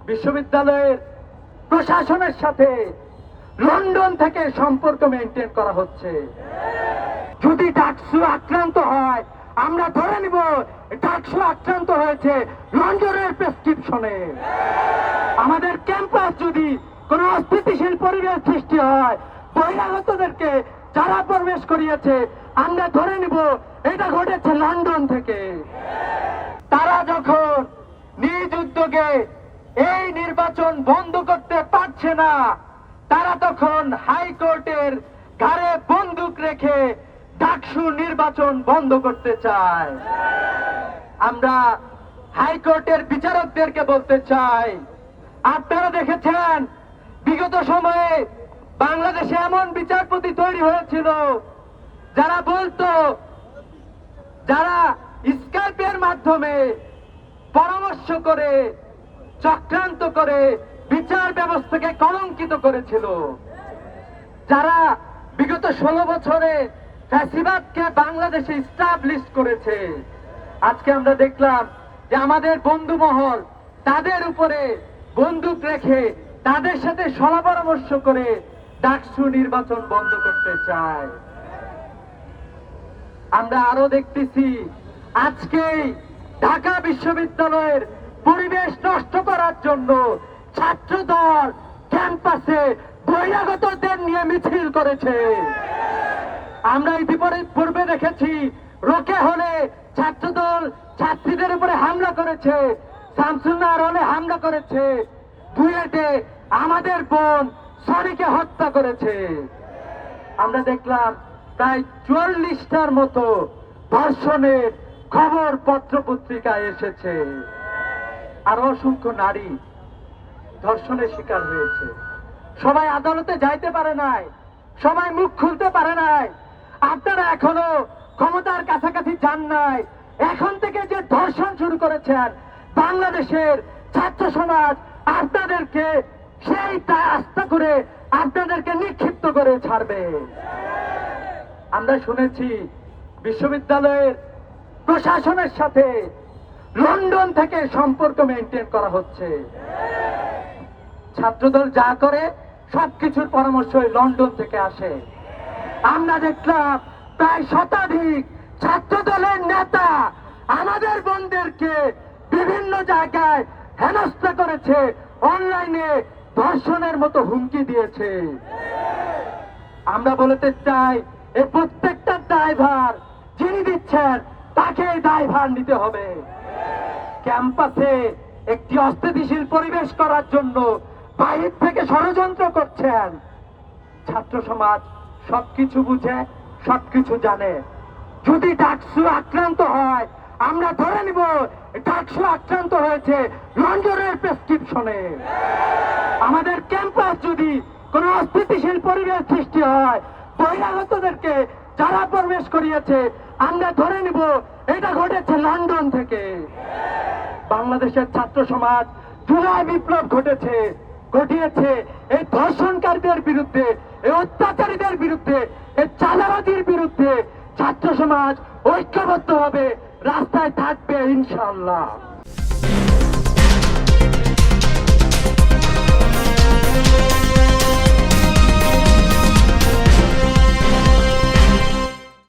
বিশ্ববিদ্যালয়ের প্রশাসনের সাথে লন্ডন থেকে সম্পর্ক মেনটেন করা হচ্ছে। যদি ডাকসু আক্রান্ত হয়, আমরা ধরে নিব ডাকসু আক্রান্ত হয়েছে লন্ডনের প্রেসক্রিপশনে। আমাদের ক্যাম্পাস যদি কোনো অস্থিতিশীল পরিবেশ সৃষ্টি হয়, বহিরাগতদেরকে যারা প্রবেশ করিয়েছে, আমরা ধরে নিব এটা ঘটেছে লন্ডন থেকে। তারা যখন নিজ উদ্যোগে এই নির্বাচন বন্ধ করতে পারছে না, তারা তখন হাইকোর্টের ঘাড়ে বন্দুক রেখে ডাকসু নির্বাচন বন্ধ করতে চায়। আমরা হাইকোর্টের বিচারকদেরকে বলতে চাই, আপনারা দেখেছেন বিগত সময়ে বাংলাদেশে এমন বিচারপতি তৈরি হয়েছিল যারা বলতো, যারা স্কাইপের মাধ্যমে পরামর্শ করে চক্রান্ত করে বিচার ব্যবস্থাকে কলঙ্কিত করেছিল, যারা বিগত 16 বছরে ফ্যাসিবাদকে বাংলাদেশে স্টাবলিশ করেছে। আজকে আমরা দেখলাম যে আমাদের বন্ধু মহল তাদের উপরে বন্দুক রেখে তাদের সাথে সলা পরামর্শ করে ডাকসু নির্বাচন বন্ধ করতে চায়। আমরা আরো দেখতেছি আজকেই ঢাকা বিশ্ববিদ্যালয়ের পরিবেশ নষ্ট করার জন্য ছাত্রদল ক্যাম্পাসে বহিরাগতদের নিয়ে মিছিল করেছে। আমরা এই বিপরীত পূর্বে দেখেছি রোকে হলে ছাত্রদল ছাত্রীদের উপরে হামলা করেছে, শামসুন্নাহর হলে হামলা করেছে, বুয়েটে আমাদের বোন সনিকে হত্যা করেছে। আমরা দেখলাম প্রায় ৪৪টার মতো ধর্ষণের খবর পত্র পত্রিকায় এসেছে। আর অসংখ্য নারী ধর্ষণের শিকার হয়েছে। সবাই আদালতে যাইতে পারে নাই, সবাই মুখ খুলতে পারে নাই। আপনারা এখনো ক্ষমতার কাছাকাছি যান নাই। এখন থেকে যে ধর্ষণ শুরু করেছেন, বাংলাদেশের ছাত্র সমাজ আপনাদেরকে সেইটা আস্থা করে আপনাদেরকে নিক্ষিপ্ত করে ছাড়বে। আমরা শুনেছি বিশ্ববিদ্যালয়ের প্রশাসনের সাথে লন্ডন থেকে সম্পর্ক মেনটেন করা হচ্ছে। ছাত্রদল যা করে সবকিছুর পরামর্শ লন্ডন থেকে আসে। আমরা দেখলাম প্রায় শতাধিক ছাত্রদলের নেতা আমাদের বোনদেরকে বিভিন্ন জায়গায় হেনস্থা করেছে, অনলাইনে ধর্ষণের মতো হুমকি দিয়েছে। আমরা বলতে চাই, এই প্রত্যেকটা দায়ভার যিনি দিচ্ছেন তাকে দায়ভার নিতে হবে। ক্যাম্পাসে একটি অস্থিতিশীল পরিবেশ করার জন্য বাইরে থেকে ষড়যন্ত্র করছেন। ছাত্র সমাজ সবকিছু বুঝে, সবকিছু জানে। যদি ডাকসু আক্রান্ত হয়, আমরা ধরে নিব ডাকসু আক্রান্ত হয়েছে লন্ডনের প্রেসক্রিপশনে। আমাদের ক্যাম্পাস যদি কোনো অস্থিতিশীল পরিবেশ সৃষ্টি হয়, বহিরাগতদেরকে যারা প্রবেশ করিয়েছে, আমরা ধরে নিব এটা ঘটেছে লন্ডন থেকে। বাংলাদেশের ছাত্র সমাজ জুলাই বিপ্লব ঘটিয়েছে এই ধর্ষণকারীদের বিরুদ্ধে, এই অত্যাচারীদের বিরুদ্ধে, এই চাঁদাবাজির বিরুদ্ধে। ছাত্র সমাজ ঐক্যবদ্ধ হবে, রাস্তায় থাকবে ইনশাআল্লাহ।